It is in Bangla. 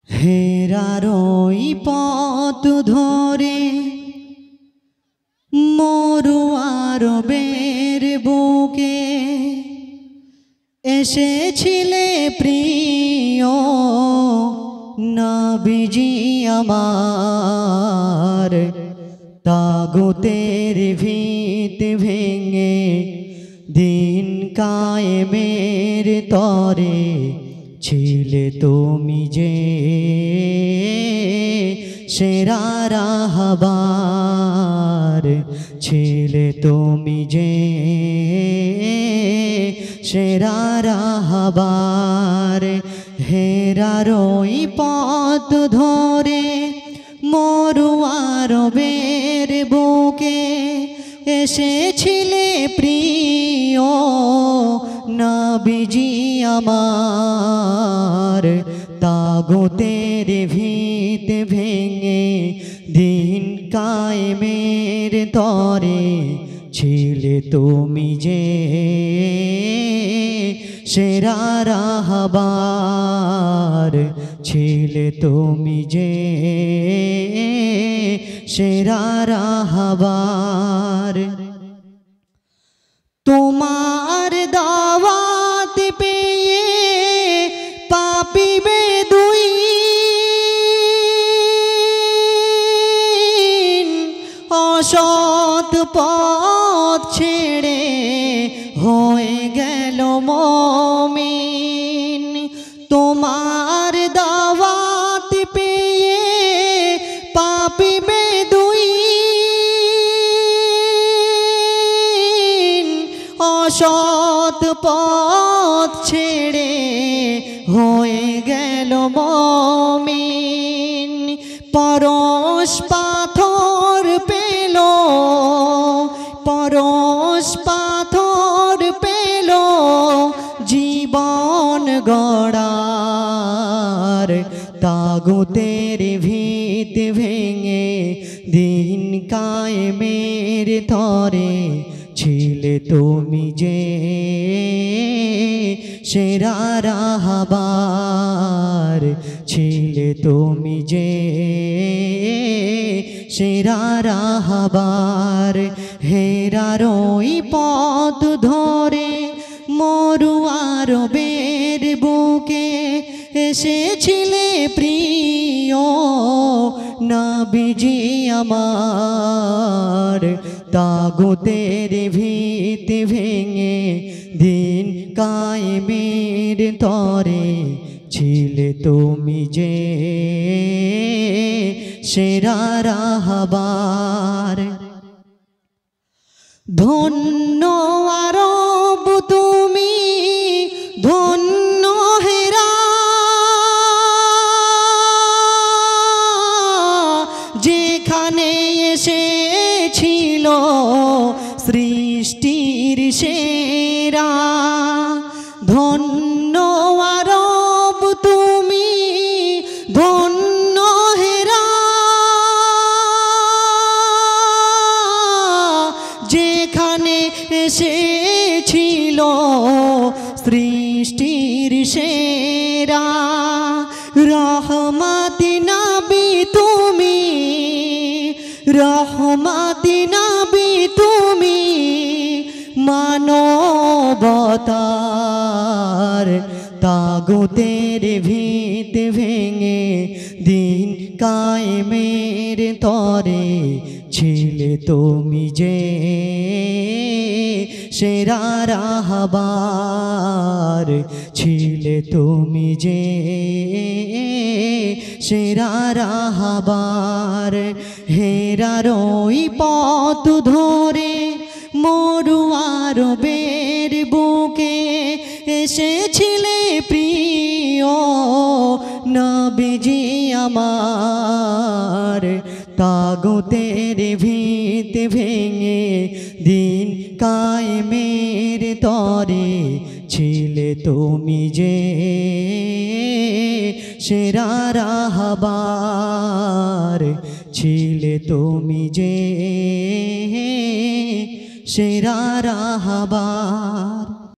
হেরার ওই পথ ধরে মরুয়ার বের বুকে এসেছিলে প্রিয় নবীজি আমার। তাগুতের ভিত ভেঙে দিন কায়েমের তরে ছিলে তুমি যে সেরা রাহবার, ছিলে তুমি যে সেরা রাহবার। হেরার ওই পথ ধরে মরুয়ার বের বুকে এসেছিলে প্রিয় নবীজি আমার। তাগুতের ভিত ভেঙে দিন কায়েমের তরে ছিলে তুমি যে সেরা রাহবার, ছিলে তুমি যে সেরা রাহবার। তোমার দাওয়াত পেয়ে পাপী বেদুইন অসৎ পথ ছেড়ে হয়ে গেল মুমিন। তোমার দাওয়াত পেয়ে পাপী বেদুইন অসৎ পথ ছেড়ে হয়ে গেল মুমিন। পরশ পাথর পেল, পরশ পাথর পেল জীবন গড়ার। তাগুতের ভিত ভেঙে দিন কায়েমের তরে ছিলে তুমি যে সেরা রাহবার, ছিলে তুমি যে সেরা রাহবার। হেরার ওই পথ ধরে মরুয়ার বের বুকে এসেছিলে প্রিয় নবীজি আমার। তাগুতের ভিত ভেঙে দিন কায়েমের তরে ছিলে তুমি যে সেরা রাহবার। ধন্য আরব তুমি, ধন্য হেরা, যেখানে এসেছিল সৃষ্টির সেরা। ধন্য আরব তুমি, ধন্য হেরা, যেখানে এসেছিল সৃষ্টির সেরা। রহমতি নবী তুমি, রহমতি নবী তুমি মানবতার। তাগুতের ভিত ভেঙে দিন কায়েমের তরে ছিলে তুমি যে সেরা রাহবার, ছিলে তুমি যে সেরা রাহবার। হেরার ওই পথ ধরে মরুয়ার বের বুকে এসেছিলে প্রিয় নবীজি আমার। তাগুতের ভিত ভেঙে দিন কায়েমের তরে ছিলে তুমি যে সেরা রাহবার, ছিলে তুমি যে সেরা রাহবার।